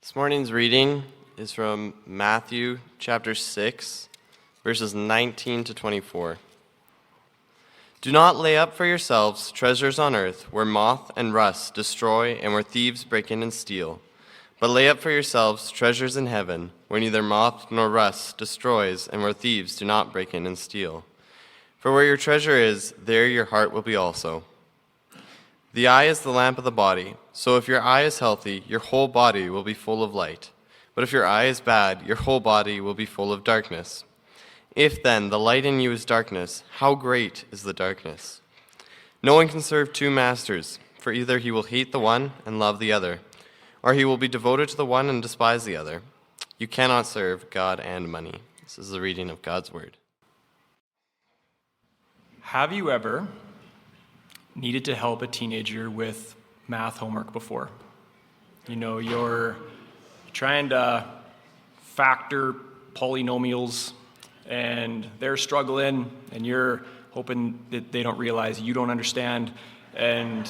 This morning's reading is from Matthew chapter 6, verses 19 to 24. Do not lay up for yourselves treasures on earth, where moth and rust destroy and where thieves break in and steal. But lay up for yourselves treasures in heaven, where neither moth nor rust destroys and where thieves do not break in and steal. For where your treasure is, there your heart will be also. The eye is the lamp of the body, so if your eye is healthy, your whole body will be full of light. But if your eye is bad, your whole body will be full of darkness. If then the light in you is darkness, how great is the darkness? No one can serve two masters, for either he will hate the one and love the other, or he will be devoted to the one and despise the other. You cannot serve God and money. This is the reading of God's word. Have you ever needed to help a teenager with math homework before? You know, you're trying to factor polynomials and they're struggling and you're hoping that they don't realize you don't understand. And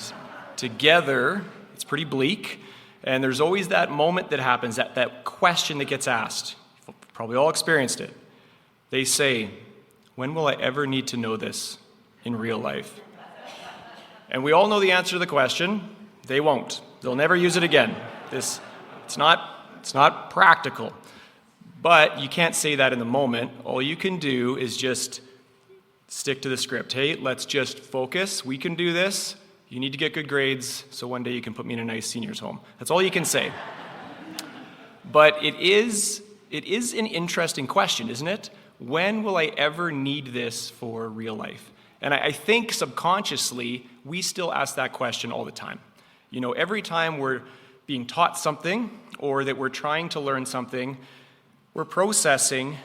together, it's pretty bleak. And there's always that moment that happens, that question that gets asked. You've probably all experienced it. They say, when will I ever need to know this in real life? And we all know the answer to the question. They won't. They'll never use it again. It's not practical. But you can't say that in the moment. All you can do is just stick to the script. Hey, let's just focus. We can do this. You need to get good grades, so one day you can put me in a nice senior's home. That's all you can say. But it is an interesting question, isn't it? When will I ever need this for real life? And I think subconsciously, we still ask that question all the time. You know, every time we're being taught something or that we're trying to learn something, we're processing,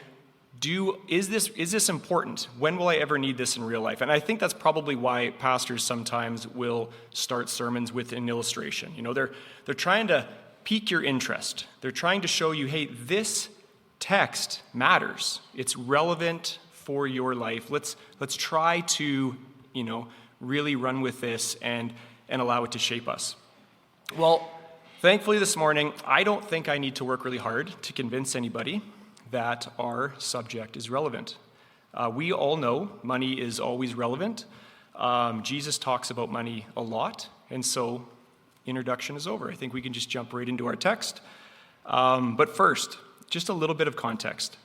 is this important? When will I ever need this in real life? And I think that's probably why pastors sometimes will start sermons with an illustration. You know, they're trying to pique your interest. They're trying to show you, hey, this text matters. It's relevant for your life. Let's try to, really run with this and allow it to shape us. Well, thankfully this morning, I don't think I need to work really hard to convince anybody that our subject is relevant. We all know money is always relevant. Jesus talks about money a lot, and so introduction is over. I think we can just jump right into our text. But first, just a little bit of context.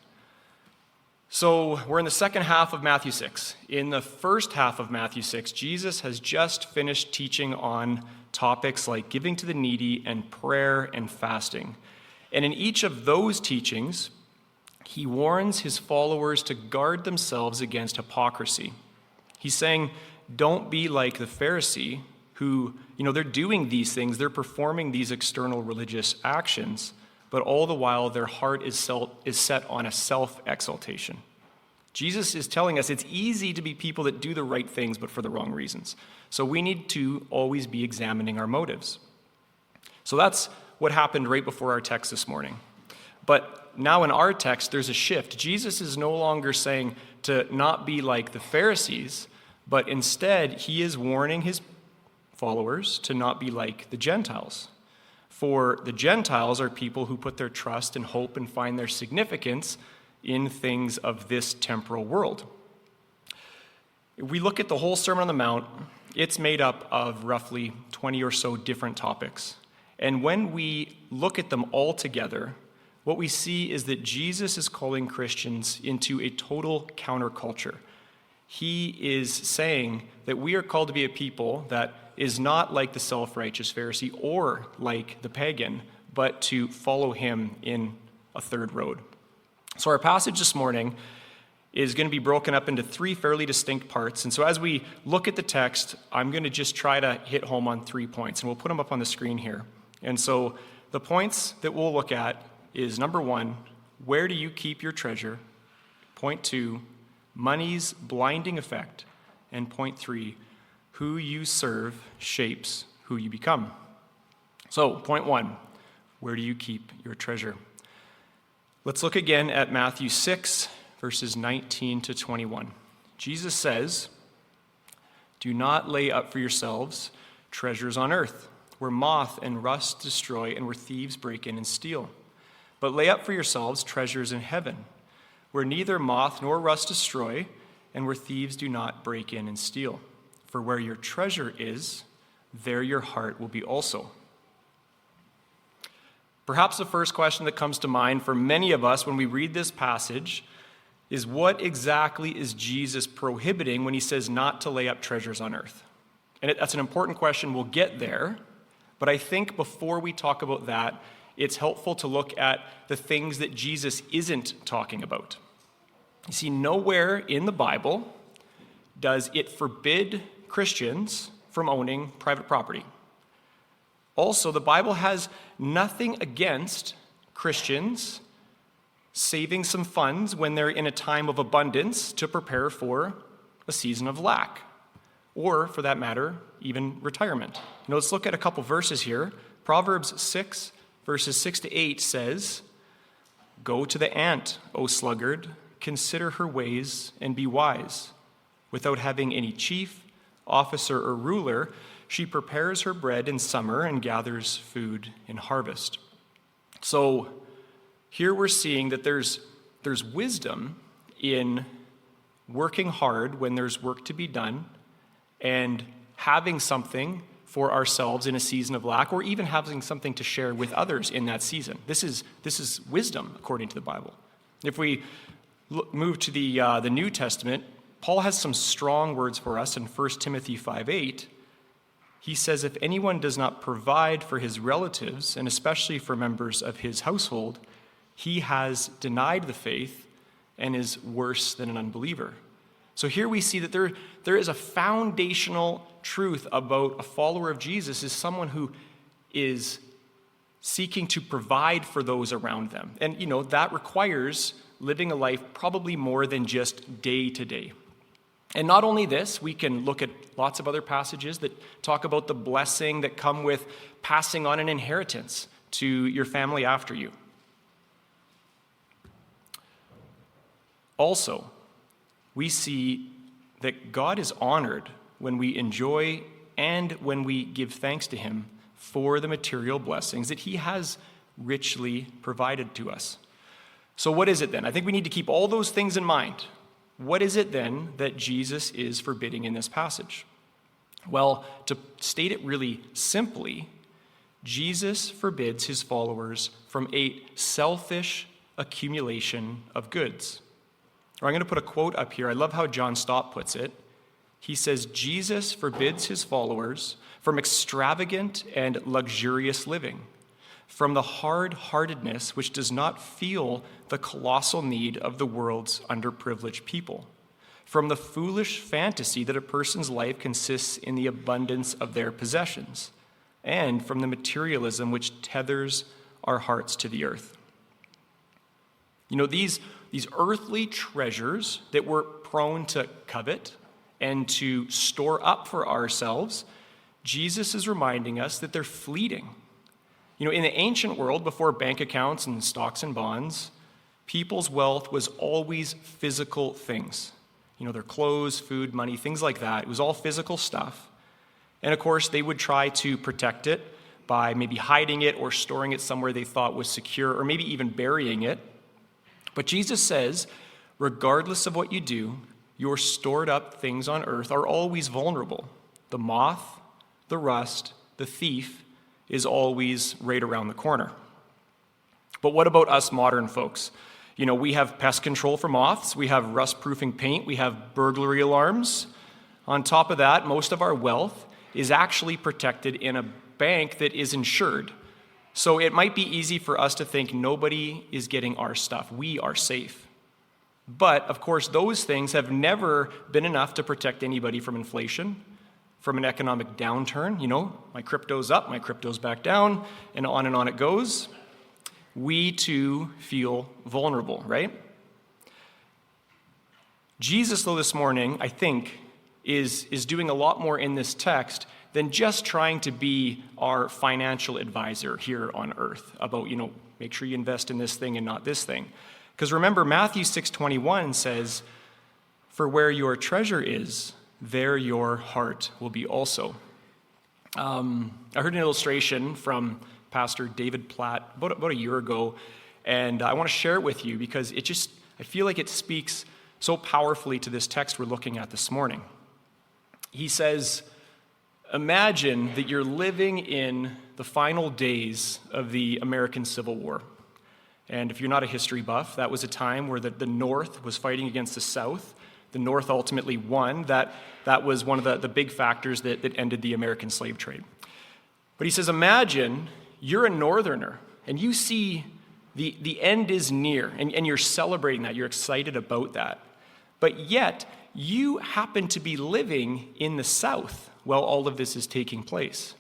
So we're in the second half of Matthew 6. In the first half of Matthew 6, Jesus has just finished teaching on topics like giving to the needy and prayer and fasting. And in each of those teachings, he warns his followers to guard themselves against hypocrisy. He's saying, don't be like the Pharisee who, they're doing these things, they're performing these external religious actions, but all the while their heart is set on a self-exaltation. Jesus is telling us it's easy to be people that do the right things, but for the wrong reasons. So we need to always be examining our motives. So that's what happened right before our text this morning. But now in our text, there's a shift. Jesus is no longer saying to not be like the Pharisees, but instead he is warning his followers to not be like the Gentiles. For the Gentiles are people who put their trust and hope and find their significance in things of this temporal world. If we look at the whole Sermon on the Mount, it's made up of roughly 20 or so different topics. And when we look at them all together, what we see is that Jesus is calling Christians into a total counterculture. He is saying that we are called to be a people that is not like the self-righteous Pharisee or like the pagan, but to follow him in a third road. So our passage this morning is going to be broken up into three fairly distinct parts. And so as we look at the text, I'm going to just try to hit home on 3 points, and we'll put them up on the screen here. And so the points that we'll look at is number 1, where do you keep your treasure? Point 2, money's blinding effect. And point 3, who you serve shapes who you become. So, point 1, where do you keep your treasure? Let's look again at Matthew 6, verses 19 to 21. Jesus says, do not lay up for yourselves treasures on earth, where moth and rust destroy and where thieves break in and steal. But lay up for yourselves treasures in heaven, where neither moth nor rust destroy and where thieves do not break in and steal. For where your treasure is, there your heart will be also. Perhaps the first question that comes to mind for many of us when we read this passage is, what exactly is Jesus prohibiting when he says not to lay up treasures on earth? And that's an important question. We'll get there. But I think before we talk about that, it's helpful to look at the things that Jesus isn't talking about. You see, nowhere in the Bible does it forbid Christians from owning private property. Also, the Bible has nothing against Christians saving some funds when they're in a time of abundance to prepare for a season of lack, or, for that matter, even retirement. Let's look at a couple verses here. Proverbs 6, verses 6 to 8 says, "Go to the ant, O sluggard, consider her ways and be wise. Without having any chief, officer, or ruler, she prepares her bread in summer and gathers food in harvest." So here we're seeing that there's wisdom in working hard when there's work to be done and having something for ourselves in a season of lack, or even having something to share with others in that season. This is wisdom according to the Bible. If we move to the New Testament, Paul has some strong words for us in 1 Timothy 5:8. He says, "If anyone does not provide for his relatives, and especially for members of his household, he has denied the faith and is worse than an unbeliever." So here we see that there is a foundational truth about a follower of Jesus, is someone who is seeking to provide for those around them. And, that requires living a life probably more than just day to day. And not only this, we can look at lots of other passages that talk about the blessing that come with passing on an inheritance to your family after you. Also, we see that God is honored when we enjoy and when we give thanks to him for the material blessings that he has richly provided to us. So what is it then? I think we need to keep all those things in mind. What is it then that Jesus is forbidding in this passage? Well, to state it really simply, Jesus forbids his followers from a selfish accumulation of goods. Or I'm going to put a quote up here. I love how John Stott puts it. He says, "Jesus forbids his followers from extravagant and luxurious living, from the hard-heartedness which does not feel the colossal need of the world's underprivileged people, from the foolish fantasy that a person's life consists in the abundance of their possessions, and from the materialism which tethers our hearts to the earth." These earthly treasures that we're prone to covet and to store up for ourselves, Jesus is reminding us that they're fleeting. In the ancient world, before bank accounts and stocks and bonds, people's wealth was always physical things. Their clothes, food, money, things like that. It was all physical stuff. And of course, they would try to protect it by maybe hiding it or storing it somewhere they thought was secure, or maybe even burying it. But Jesus says, regardless of what you do, your stored up things on earth are always vulnerable. The moth, the rust, the thief is always right around the corner. But what about us modern folks? We have pest control for moths, we have rust-proofing paint, we have burglary alarms. On top of that, most of our wealth is actually protected in a bank that is insured. So it might be easy for us to think nobody is getting our stuff. We are safe. But, of course, those things have never been enough to protect anybody from inflation, from an economic downturn. My crypto's up, my crypto's back down, and on it goes. We, too, feel vulnerable, right? Jesus, though, this morning, I think, is doing a lot more in this text than just trying to be our financial advisor here on earth about, make sure you invest in this thing and not this thing. Because remember, Matthew 6:21 says, "For where your treasure is, there your heart will be also." I heard an illustration from Pastor David Platt about a year ago, and I want to share it with you because I feel like it speaks so powerfully to this text we're looking at this morning. He says, imagine that you're living in the final days of the American Civil War. And if you're not a history buff, that was a time where the North was fighting against the South. The North ultimately won. That was one of the big factors that ended the American slave trade. But he says, imagine you're a Northerner, and you see the end is near, and you're celebrating that. You're excited about that. But yet, you happen to be living in the South while all of this is taking place.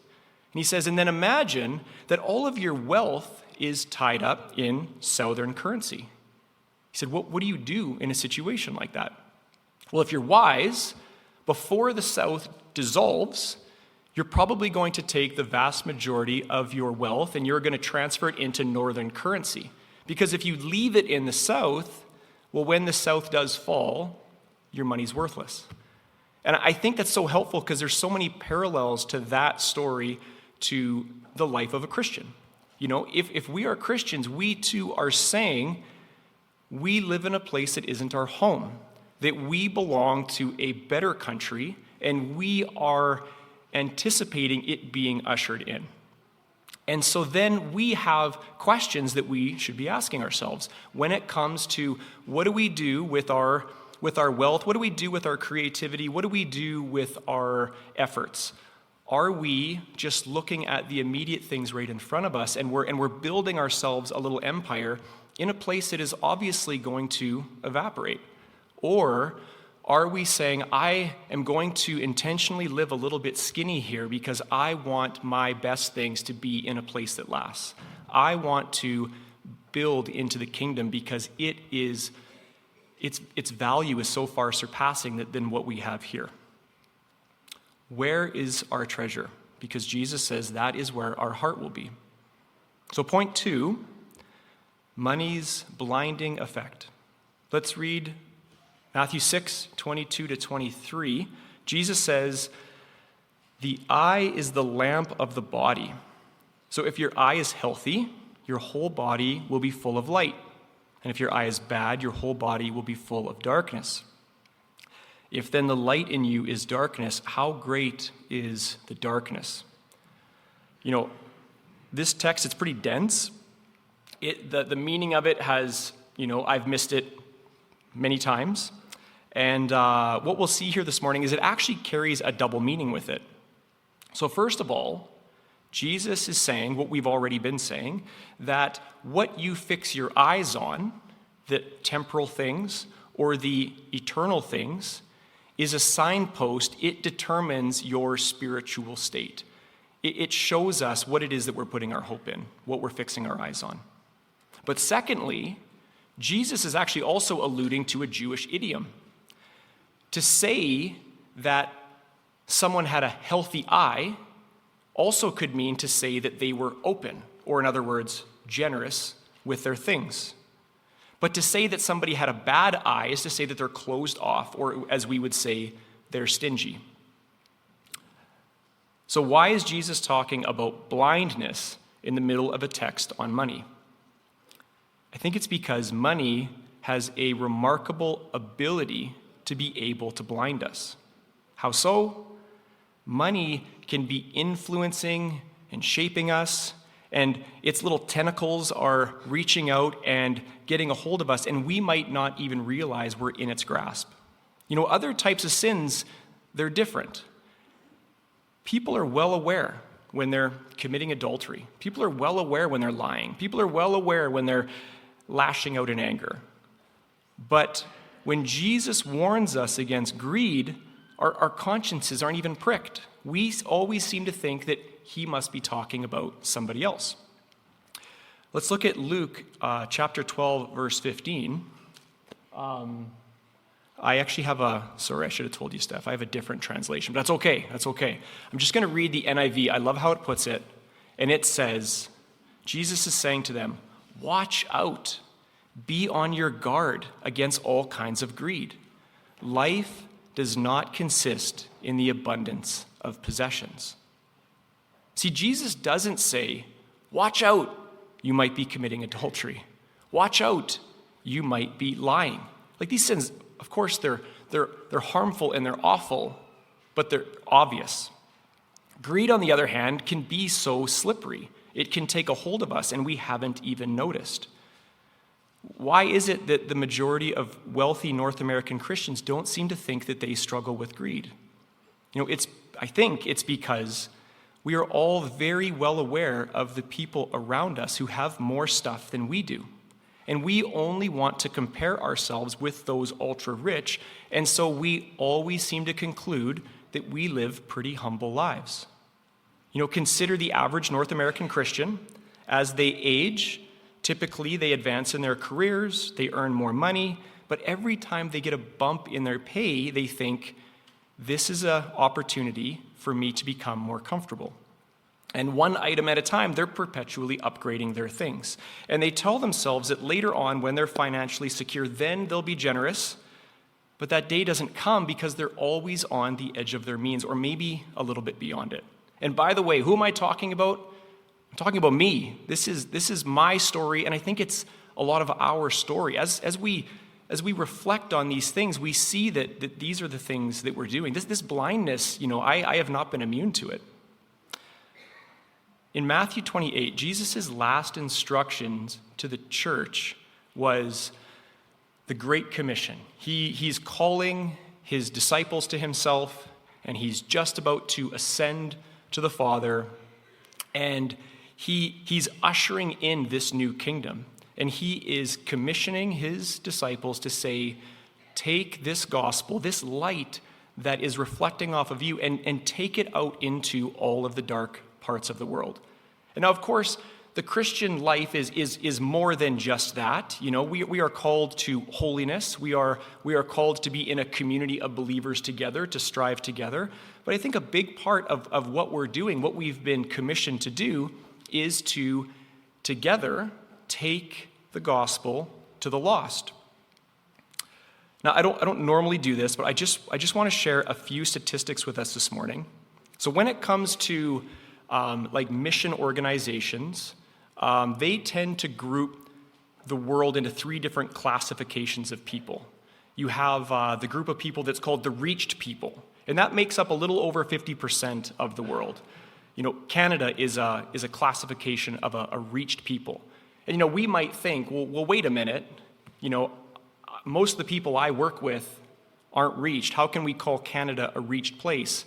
And he says, and then imagine that all of your wealth is tied up in Southern currency. He said, what do you do in a situation like that? Well, if you're wise, before the South dissolves, you're probably going to take the vast majority of your wealth and you're going to transfer it into Northern currency. Because if you leave it in the South, well, when the South does fall, your money's worthless. And I think that's so helpful because there's so many parallels to that story to the life of a Christian. You know, if we are Christians, we too are saying we live in a place that isn't our home, that we belong to a better country, and we are anticipating it being ushered in. And so then we have questions that we should be asking ourselves when it comes to what do we do with our wealth? What do we do with our creativity? What do we do with our efforts? Are we just looking at the immediate things right in front of us and we're building ourselves a little empire in a place that is obviously going to evaporate? Or are we saying, I am going to intentionally live a little bit skinny here because I want my best things to be in a place that lasts? I want to build into the kingdom because its value is so far surpassing than what we have here. Where is our treasure? Because Jesus says that is where our heart will be. So point 2, money's blinding effect. Let's read Matthew 6, 22 to 23. Jesus says, the eye is the lamp of the body. So if your eye is healthy, your whole body will be full of light. And if your eye is bad, your whole body will be full of darkness. If then the light in you is darkness, how great is the darkness? You know, this text, it's pretty dense. The meaning of it has, I've missed it many times. And what we'll see here this morning is it actually carries a double meaning with it. So first of all, Jesus is saying what we've already been saying, that what you fix your eyes on, the temporal things or the eternal things, is a signpost. It determines your spiritual state. It shows us what it is that we're putting our hope in, what we're fixing our eyes on. But secondly, Jesus is actually also alluding to a Jewish idiom. To say that someone had a healthy eye also could mean to say that they were open, or in other words, generous with their things. But to say that somebody had a bad eye is to say that they're closed off, or as we would say, they're stingy. So why is Jesus talking about blindness in the middle of a text on money? I think it's because money has a remarkable ability to be able to blind us. How so? Money can be influencing and shaping us, and its little tentacles are reaching out and getting a hold of us, and we might not even realize we're in its grasp. Other types of sins, they're different. People are well aware when they're committing adultery. People are well aware when they're lying. People are well aware when they're lashing out in anger. But when Jesus warns us against greed, our consciences aren't even pricked. We always seem to think that he must be talking about somebody else. Let's look at Luke chapter 12, verse 15. I actually have sorry, I should have told you, Steph. I have a different translation, but that's okay. That's okay. I'm just going to read the NIV. I love how it puts it. And it says, Jesus is saying to them, watch out. Be on your guard against all kinds of greed. Life does not consist in the abundance of possessions. See, Jesus doesn't say, watch out, you might be committing adultery. Watch out, you might be lying. Like these sins, of course, they're harmful and they're awful, but they're obvious. Greed, on the other hand, can be so slippery. It can take a hold of us and we haven't even noticed. Why is it that the majority of wealthy North American Christians don't seem to think that they struggle with greed? I think it's because we are all very well aware of the people around us who have more stuff than we do. And we only want to compare ourselves with those ultra-rich, and so we always seem to conclude that we live pretty humble lives. Consider the average North American Christian. As they age, typically they advance in their careers, they earn more money, but every time they get a bump in their pay, they think, this is an opportunity for me to become more comfortable. And one item at a time, they're perpetually upgrading their things. And they tell themselves that later on, when they're financially secure, then they'll be generous. But that day doesn't come because they're always on the edge of their means, or maybe a little bit beyond it. And by the way, who am I talking about? I'm talking about me. This is my story, and I think it's a lot of our story. As we reflect on these things, we see that these are the things that we're doing. This blindness, I have not been immune to it. In Matthew 28, Jesus' last instructions to the church was the Great Commission. He's calling his disciples to himself, and he's just about to ascend to the Father, and he's ushering in this new kingdom. And he is commissioning his disciples to say, take this gospel, this light that is reflecting off of you, and take it out into all of the dark parts of the world. And now, of course, the Christian life is more than just that. We are called to holiness. We are called to be in a community of believers together, to strive together. But I think a big part of what we're doing, what we've been commissioned to do, is to together take the gospel to the lost. Now, I don't normally do this, but I just want to share a few statistics with us this morning. So when it comes to mission organizations, they tend to group the world into three different classifications of people. You have the group of people that's called the reached people, and that makes up a little over 50% of the world. Canada is a classification of a reached people. And we might think, well, wait a minute, most of the people I work with aren't reached. How can we call Canada a reached place?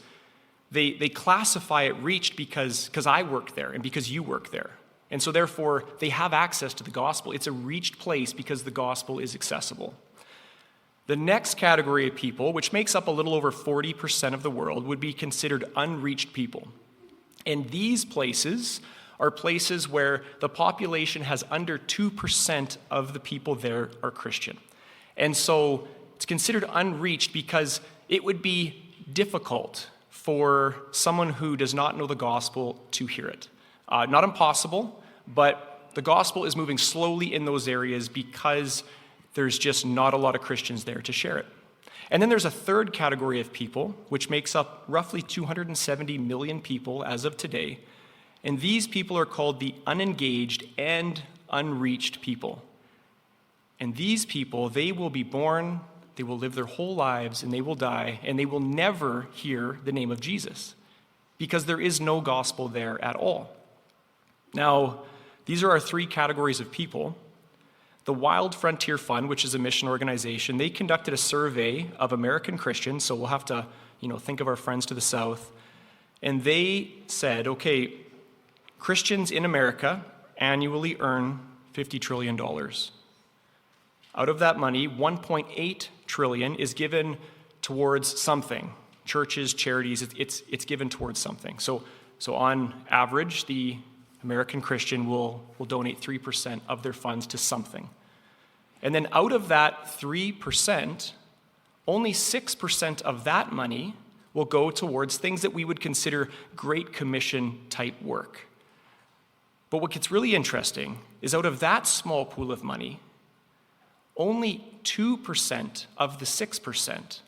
They classify it reached because I work there and because you work there. And so therefore, they have access to the gospel. It's a reached place because the gospel is accessible. The next category of people, which makes up a little over 40% of the world, would be considered unreached people. And these places are places where the population has under 2% of the people there are Christian. And so it's considered unreached because it would be difficult for someone who does not know the gospel to hear it. Not impossible, but the gospel is moving slowly in those areas because there's just not a lot of Christians there to share it. And then there's a third category of people, which makes up roughly 270 million people as of today. And these people are called the unengaged and unreached people. And these people, they will be born, they will live their whole lives, and they will die, and they will never hear the name of Jesus because there is no gospel there at all. Now, these are our three categories of people. The Wild Frontier Fund, which is a mission organization, they conducted a survey of American Christians, so we'll have to, think of our friends to the south. And they said, okay, Christians in America annually earn $50 trillion. Out of that money, 1.8 trillion is given towards something. Churches, charities, it's given towards something. So on average, the American Christian will donate 3% of their funds to something. And then out of that 3%, only 6% of that money will go towards things that we would consider Great Commission type work. But what gets really interesting is out of that small pool of money, only 2% of the 6%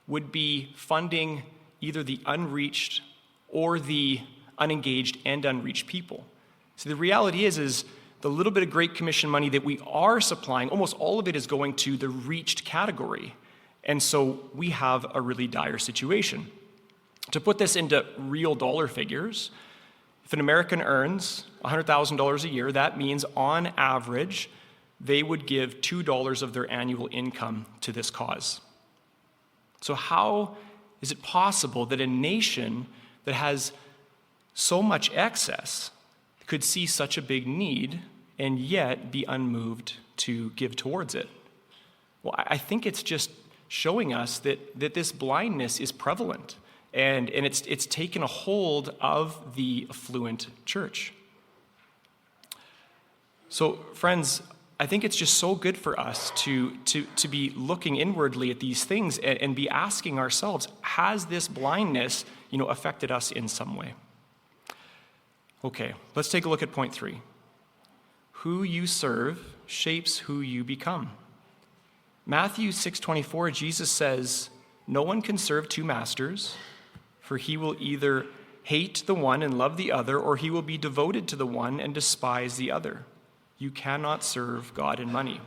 would be funding either the unreached or the unengaged and unreached people. So the reality is the little bit of Great Commission money that we are supplying, almost all of it is going to the reached category. And so we have a really dire situation. To put this into real dollar figures, if an American earns $100,000 a year, that means on average, they would give $2 of their annual income to this cause. So how is it possible that a nation that has so much excess could see such a big need and yet be unmoved to give towards it? Well, I think it's just showing us that this blindness is prevalent, and it's taken a hold of the affluent church. So, friends, I think it's just so good for us to be looking inwardly at these things and be asking ourselves, has this blindness, affected us in some way? Okay, let's take a look at point 3. Who you serve shapes who you become. Matthew 6:24, Jesus says, "No one can serve two masters, for he will either hate the one and love the other, or he will be devoted to the one and despise the other. You cannot serve God and money."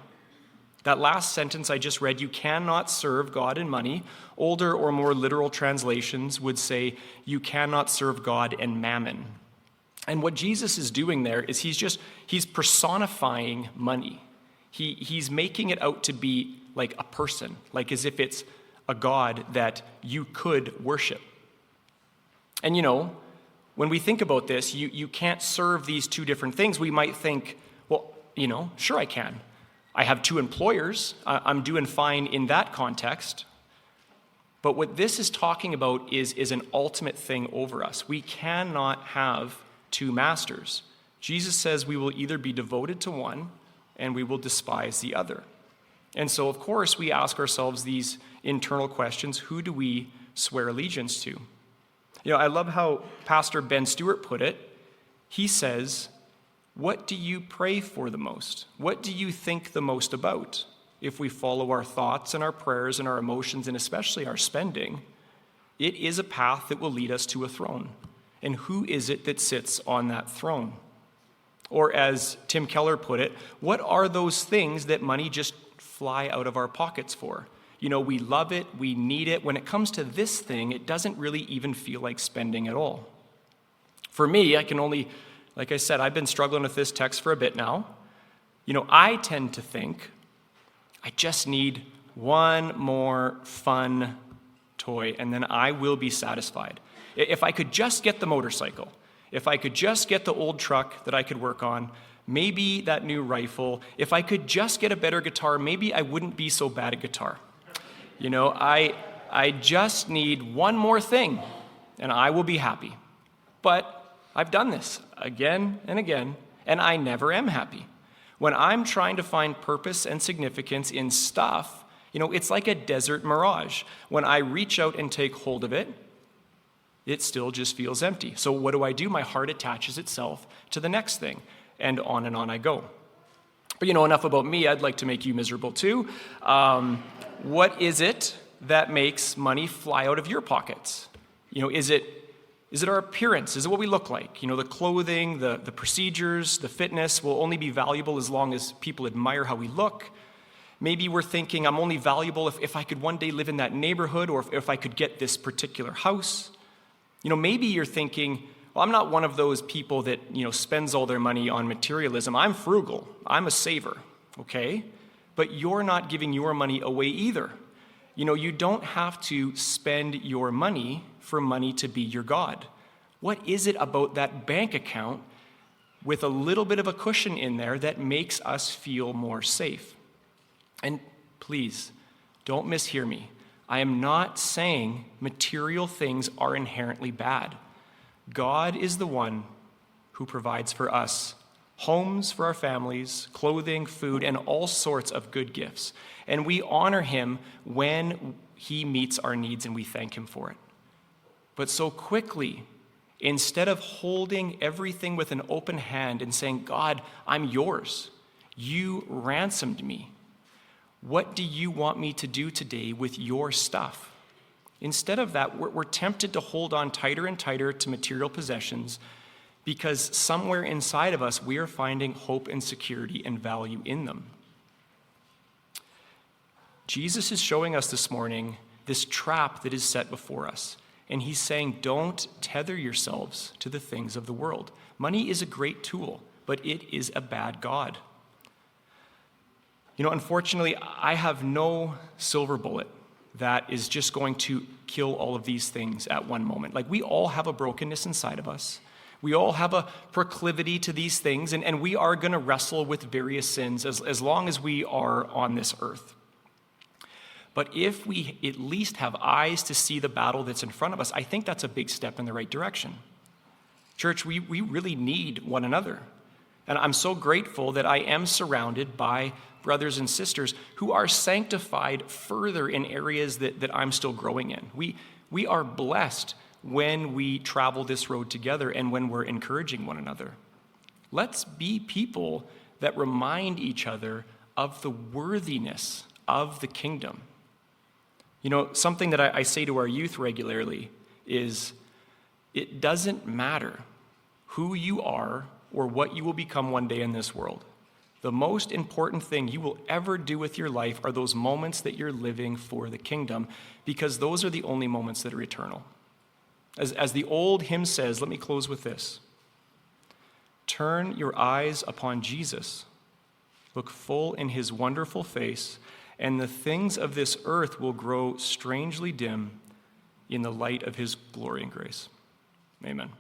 That last sentence I just read, you cannot serve God and money. Older or more literal translations would say, you cannot serve God and mammon. And what Jesus is doing there is he's personifying money. He's making it out to be like a person, like as if it's a God that you could worship. And when we think about this, you can't serve these two different things. We might think, well, sure I can. I have two employers. I'm doing fine in that context. But what this is talking about is an ultimate thing over us. We cannot have two masters. Jesus says we will either be devoted to one and we will despise the other. And so, of course, we ask ourselves these internal questions. Who do we swear allegiance to? I love how Pastor Ben Stewart put it. He says, what do you pray for the most? What do you think the most about? If we follow our thoughts and our prayers and our emotions and especially our spending, it is a path that will lead us to a throne. And who is it that sits on that throne? Or as Tim Keller put it, what are those things that money just fly out of our pockets for? We love it, we need it. When it comes to this thing, it doesn't really even feel like spending at all. For me, like I said, I've been struggling with this text for a bit now. I tend to think, I just need one more fun toy, and then I will be satisfied. If I could just get the motorcycle, if I could just get the old truck that I could work on, maybe that new rifle, if I could just get a better guitar, maybe I wouldn't be so bad at guitar. I just need one more thing, and I will be happy. But I've done this again and again, and I never am happy. When I'm trying to find purpose and significance in stuff, it's like a desert mirage. When I reach out and take hold of it, it still just feels empty. So what do? My heart attaches itself to the next thing, and on I go. But enough about me. I'd like to make you miserable too. What is it that makes money fly out of your pockets? Is it our appearance? Is it what we look like? The clothing, the procedures, the fitness will only be valuable as long as people admire how we look. Maybe we're thinking I'm only valuable if I could one day live in that neighborhood, or if I could get this particular house. Maybe you're thinking, well, I'm not one of those people that, spends all their money on materialism. I'm frugal. I'm a saver, okay? But you're not giving your money away either. You don't have to spend your money for money to be your God. What is it about that bank account with a little bit of a cushion in there that makes us feel more safe? And please, don't mishear me. I am not saying material things are inherently bad. God is the one who provides for us homes for our families, clothing, food, and all sorts of good gifts. And we honor him when he meets our needs, and we thank him for it. But so quickly, instead of holding everything with an open hand and saying, God, I'm yours. You ransomed me. What do you want me to do today with your stuff? Instead of that, we're tempted to hold on tighter and tighter to material possessions because somewhere inside of us, we are finding hope and security and value in them. Jesus is showing us this morning this trap that is set before us. And he's saying, don't tether yourselves to the things of the world. Money is a great tool, but it is a bad god. Unfortunately, I have no silver bullet that is just going to kill all of these things at one moment. Like, we all have a brokenness inside of us. We all have a proclivity to these things, and we are going to wrestle with various sins as long as we are on this earth. But if we at least have eyes to see the battle that's in front of us, I think that's a big step in the right direction. Church, we really need one another. And I'm so grateful that I am surrounded by brothers and sisters who are sanctified further in areas that I'm still growing in. We are blessed when we travel this road together and when we're encouraging one another. Let's be people that remind each other of the worthiness of the kingdom. Something that I say to our youth regularly is, it doesn't matter who you are or what you will become one day in this world. The most important thing you will ever do with your life are those moments that you're living for the kingdom, because those are the only moments that are eternal. As the old hymn says, let me close with this. Turn your eyes upon Jesus. Look full in his wonderful face, and the things of this earth will grow strangely dim in the light of his glory and grace. Amen.